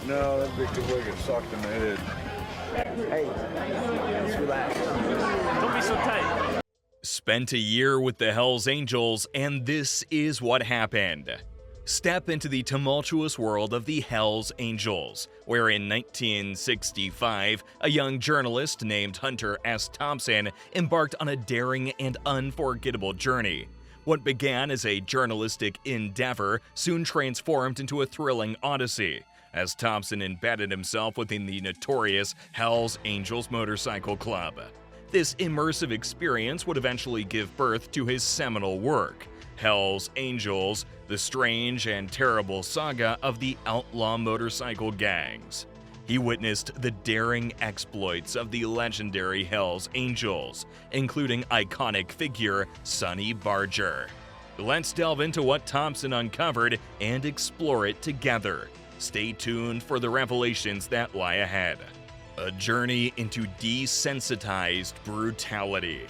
No, that'd be a good way to get socked in the head. Hey, let's relax. Don't be so tight. Spent a year with the Hells Angels, and this is what happened. Step into the tumultuous world of the Hells Angels, where in 1965, a young journalist named Hunter S. Thompson embarked on a daring and unforgettable journey. What began as a journalistic endeavor soon transformed into a thrilling odyssey, as Thompson embedded himself within the notorious Hells Angels Motorcycle Club. This immersive experience would eventually give birth to his seminal work, Hells Angels, the strange and terrible saga of the outlaw motorcycle gangs. He witnessed the daring exploits of the legendary Hells Angels, including iconic figure Sonny Barger. Let's delve into what Thompson uncovered and explore it together. Stay tuned for the revelations that lie ahead. A journey into desensitized brutality.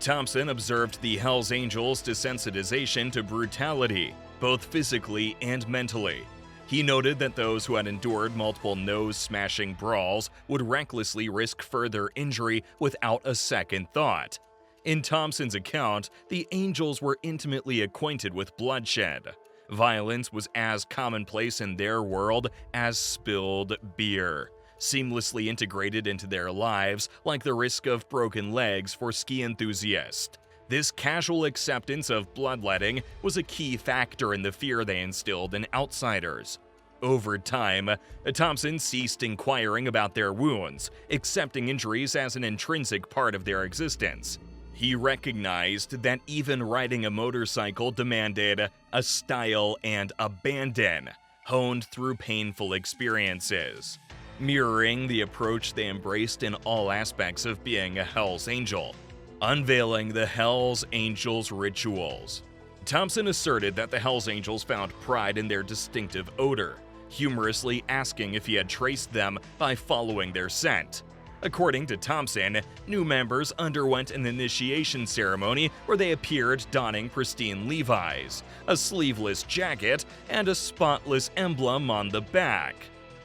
Thompson observed the Hells Angels' desensitization to brutality, both physically and mentally. He noted that those who had endured multiple nose-smashing brawls would recklessly risk further injury without a second thought. In Thompson's account, the Angels were intimately acquainted with bloodshed. Violence was as commonplace in their world as spilled beer, seamlessly integrated into their lives like the risk of broken legs for ski enthusiasts. This casual acceptance of bloodletting was a key factor in the fear they instilled in outsiders. Over time, Thompson ceased inquiring about their wounds, accepting injuries as an intrinsic part of their existence. He recognized that even riding a motorcycle demanded a style and abandon, honed through painful experiences, mirroring the approach they embraced in all aspects of being a Hells Angel. Unveiling the Hells Angels rituals. Thompson asserted that the Hells Angels found pride in their distinctive odor, humorously asking if he had traced them by following their scent. According to Thompson, new members underwent an initiation ceremony where they appeared donning pristine Levi's, a sleeveless jacket, and a spotless emblem on the back.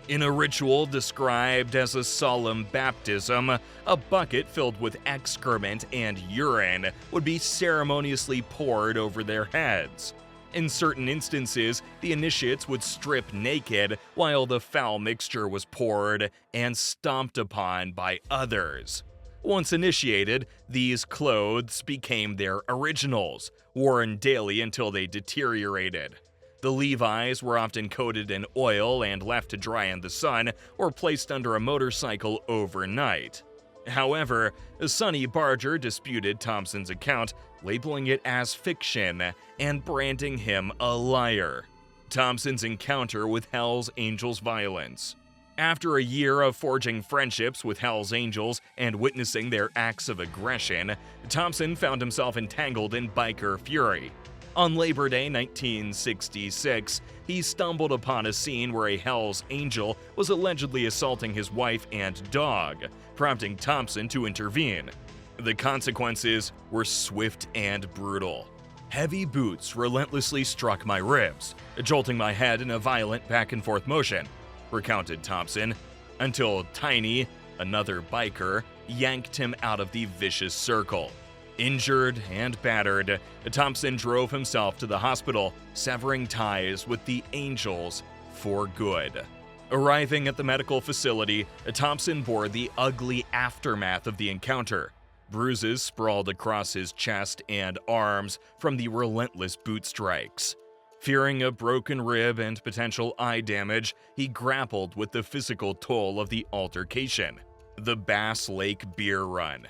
In a ritual described as a solemn baptism, a bucket filled with excrement and urine would be ceremoniously poured over their heads. In certain instances, the initiates would strip naked while the foul mixture was poured and stomped upon by others. Once initiated, these clothes became their originals, worn daily until they deteriorated. The Levi's were often coated in oil and left to dry in the sun or placed under a motorcycle overnight. However, Sonny Barger disputed Thompson's account, labeling it as fiction and branding him a liar. Thompson's encounter with Hells Angels violence. After a year of forging friendships with Hells Angels and witnessing their acts of aggression, Thompson found himself entangled in biker fury. On Labor Day 1966, he stumbled upon a scene where a Hells Angel was allegedly assaulting his wife and dog, prompting Thompson to intervene. The consequences were swift and brutal. Heavy boots relentlessly struck my ribs, jolting my head in a violent back-and-forth motion, recounted Thompson, until Tiny, another biker, yanked him out of the vicious circle. Injured and battered, Thompson drove himself to the hospital, severing ties with the Angels for good. Arriving at the medical facility, Thompson bore the ugly aftermath of the encounter. Bruises sprawled across his chest and arms from the relentless boot strikes. Fearing a broken rib and potential eye damage, he grappled with the physical toll of the altercation. The Bass Lake Beer Run.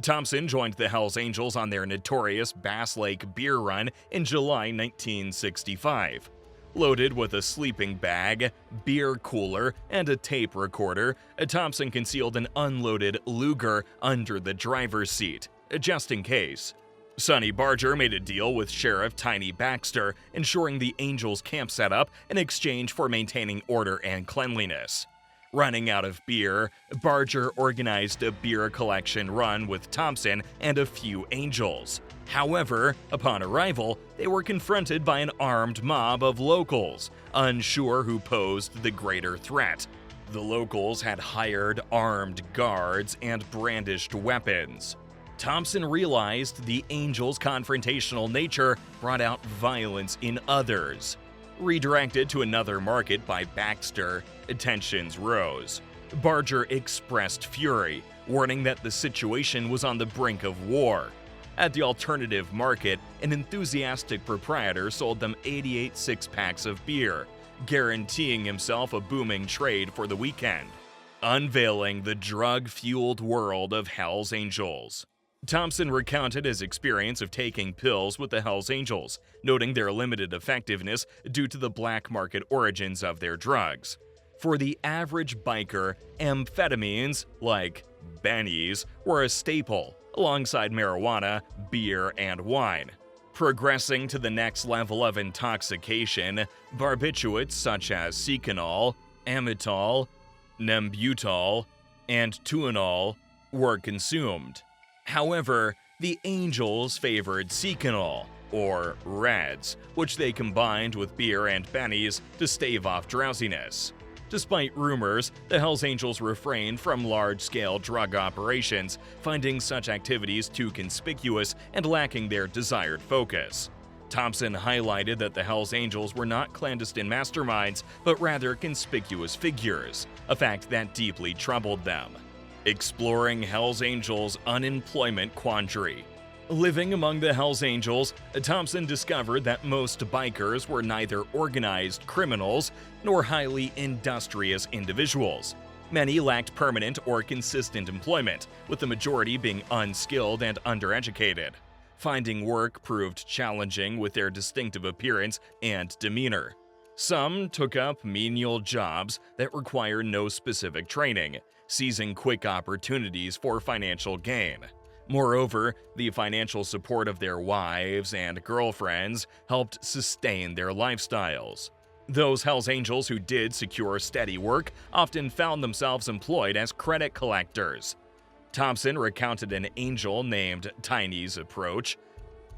Thompson joined the Hells Angels on their notorious Bass Lake Beer Run in July 1965. Loaded with a sleeping bag, beer cooler, and a tape recorder, Thompson concealed an unloaded Luger under the driver's seat, just in case. Sonny Barger made a deal with Sheriff Tiny Baxter, ensuring the Angels' camp setup in exchange for maintaining order and cleanliness. Running out of beer, Barger organized a beer collection run with Thompson and a few angels. However, upon arrival, they were confronted by an armed mob of locals, unsure who posed the greater threat. The locals had hired armed guards and brandished weapons. Thompson realized the angels' confrontational nature brought out violence in others. Redirected to another market by Baxter, tensions rose. Barger expressed fury, warning that the situation was on the brink of war. At the alternative market, an enthusiastic proprietor sold them 88 six-packs of beer, guaranteeing himself a booming trade for the weekend. Unveiling the drug-fueled world of Hell's Angels. Thompson recounted his experience of taking pills with the Hells Angels, noting their limited effectiveness due to the black market origins of their drugs. For the average biker, amphetamines, like bennies, were a staple, alongside marijuana, beer, and wine. Progressing to the next level of intoxication, barbiturates such as seconal, amytal, nembutal, and TUINAL were consumed. However, the Angels favored seconal, or reds, which they combined with beer and bennies to stave off drowsiness. Despite rumors, the Hells Angels refrained from large-scale drug operations, finding such activities too conspicuous and lacking their desired focus. Thompson highlighted that the Hells Angels were not clandestine masterminds, but rather conspicuous figures, a fact that deeply troubled them. Exploring Hells Angels' unemployment quandary. Living among the Hells Angels, Thompson discovered that most bikers were neither organized criminals nor highly industrious individuals. Many lacked permanent or consistent employment, with the majority being unskilled and undereducated. Finding work proved challenging with their distinctive appearance and demeanor. Some took up menial jobs that require no specific training, seizing quick opportunities for financial gain. Moreover, the financial support of their wives and girlfriends helped sustain their lifestyles. Those Hells Angels who did secure steady work often found themselves employed as credit collectors. Thompson recounted an angel named Tiny's approach,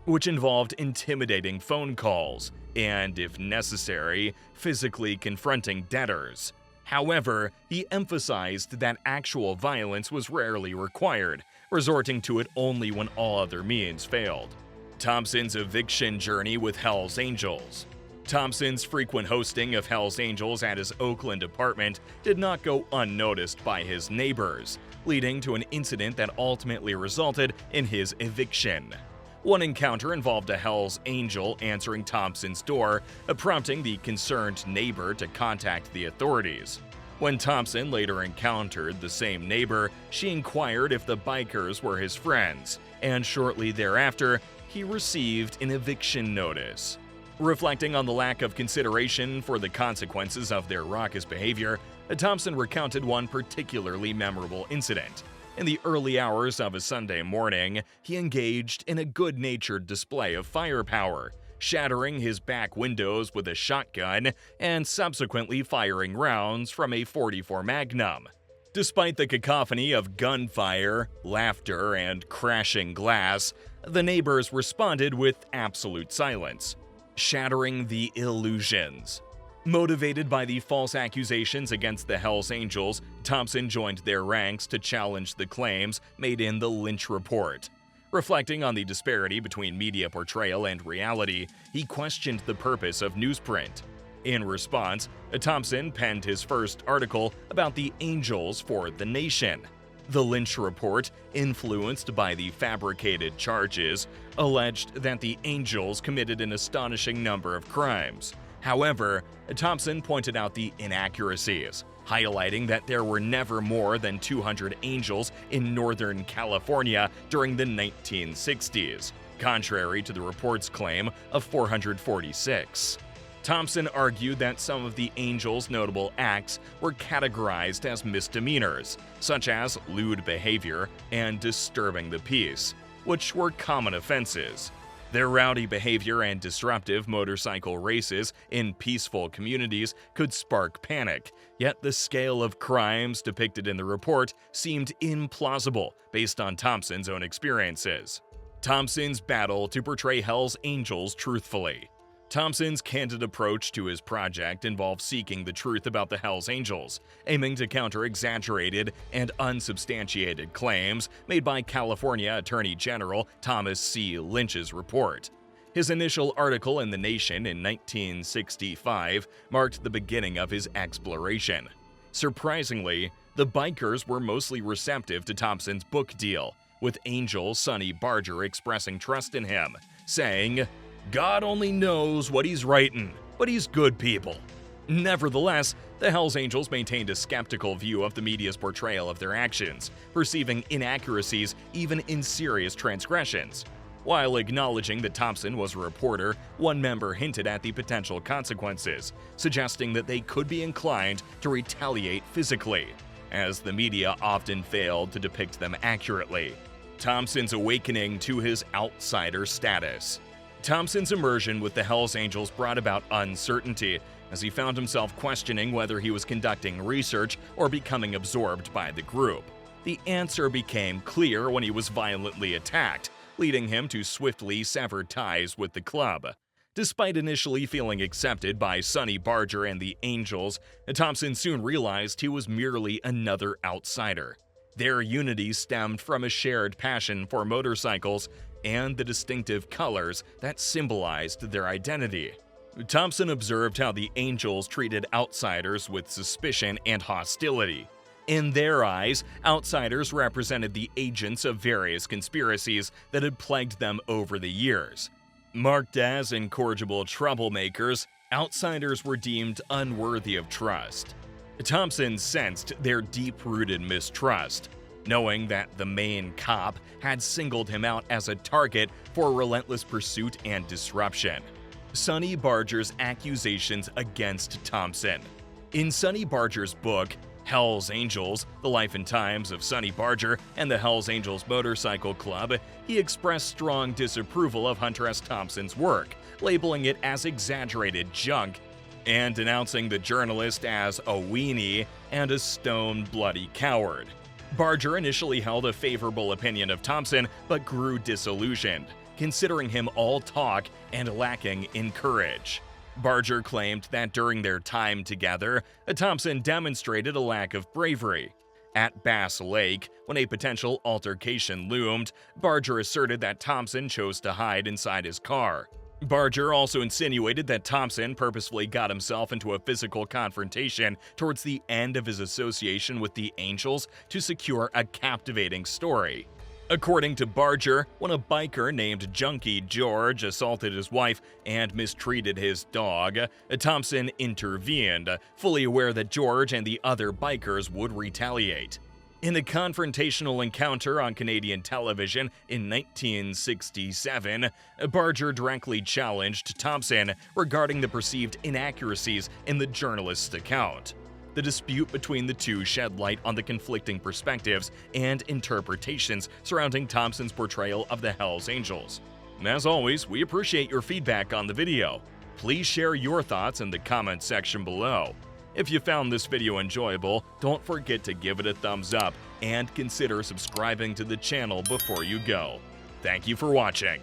which involved intimidating phone calls and, if necessary, physically confronting debtors. However, he emphasized that actual violence was rarely required, resorting to it only when all other means failed. Thompson's eviction journey with Hells Angels. Thompson's frequent hosting of Hells Angels at his Oakland apartment did not go unnoticed by his neighbors, leading to an incident that ultimately resulted in his eviction. One encounter involved a Hells Angel answering Thompson's door, prompting the concerned neighbor to contact the authorities. When Thompson later encountered the same neighbor, she inquired if the bikers were his friends, and shortly thereafter, he received an eviction notice. Reflecting on the lack of consideration for the consequences of their raucous behavior, Thompson recounted one particularly memorable incident. In the early hours of a Sunday morning, he engaged in a good-natured display of firepower, shattering his back windows with a shotgun and subsequently firing rounds from a .44 Magnum. Despite the cacophony of gunfire, laughter, and crashing glass, the neighbors responded with absolute silence, shattering the illusions. Motivated by the false accusations against the Hells Angels, Thompson joined their ranks to challenge the claims made in the Lynch Report. Reflecting on the disparity between media portrayal and reality, he questioned the purpose of newsprint. In response, Thompson penned his first article about the Angels for The Nation. The Lynch Report, influenced by the fabricated charges, alleged that the Angels committed an astonishing number of crimes. However, Thompson pointed out the inaccuracies, highlighting that there were never more than 200 angels in Northern California during the 1960s, contrary to the report's claim of 446. Thompson argued that some of the angels' notable acts were categorized as misdemeanors, such as lewd behavior and disturbing the peace, which were common offenses. Their rowdy behavior and disruptive motorcycle races in peaceful communities could spark panic, Yet the scale of crimes depicted in the report seemed implausible based on Thompson's own experiences. Thompson's battle to portray Hell's Angels truthfully. Thompson's candid approach to his project involved seeking the truth about the Hell's Angels, aiming to counter exaggerated and unsubstantiated claims made by California Attorney General Thomas C. Lynch's report. His initial article in The Nation in 1965 marked the beginning of his exploration. Surprisingly, the bikers were mostly receptive to Thompson's book deal, with Angel Sonny Barger expressing trust in him, saying, "God only knows what he's writing, but he's good people." Nevertheless, the Hells Angels maintained a skeptical view of the media's portrayal of their actions, perceiving inaccuracies even in serious transgressions. While acknowledging that Thompson was a reporter, one member hinted at the potential consequences, suggesting that they could be inclined to retaliate physically, as the media often failed to depict them accurately. Thompson's awakening to his outsider status. Thompson's immersion with the Hells Angels brought about uncertainty, as he found himself questioning whether he was conducting research or becoming absorbed by the group. The answer became clear when he was violently attacked, leading him to swiftly sever ties with the club. Despite initially feeling accepted by Sonny Barger and the Angels, Thompson soon realized he was merely another outsider. Their unity stemmed from a shared passion for motorcycles and the distinctive colors that symbolized their identity. Thompson observed how the Angels treated outsiders with suspicion and hostility. In their eyes, outsiders represented the agents of various conspiracies that had plagued them over the years. Marked as incorrigible troublemakers, outsiders were deemed unworthy of trust. Thompson sensed their deep-rooted mistrust, knowing that the main cop had singled him out as a target for relentless pursuit and disruption. Sonny Barger's accusations against Thompson. In Sonny Barger's book, Hell's Angels, The Life and Times of Sonny Barger and the Hell's Angels Motorcycle Club, he expressed strong disapproval of Hunter S. Thompson's work, labeling it as exaggerated junk and denouncing the journalist as a weenie and a stone-bloody coward. Barger initially held a favorable opinion of Thompson but grew disillusioned, considering him all talk and lacking in courage. Barger claimed that during their time together, Thompson demonstrated a lack of bravery. At Bass Lake, when a potential altercation loomed, Barger asserted that Thompson chose to hide inside his car. Barger also insinuated that Thompson purposefully got himself into a physical confrontation towards the end of his association with the Angels to secure a captivating story. According to Barger, when a biker named Junkie George assaulted his wife and mistreated his dog, Thompson intervened, fully aware that George and the other bikers would retaliate. In a confrontational encounter on Canadian television in 1967, Barger directly challenged Thompson regarding the perceived inaccuracies in the journalist's account. The dispute between the two shed light on the conflicting perspectives and interpretations surrounding Thompson's portrayal of the Hells Angels. As always, we appreciate your feedback on the video. Please share your thoughts in the comment section below. If you found this video enjoyable, don't forget to give it a thumbs up and consider subscribing to the channel before you go. Thank you for watching.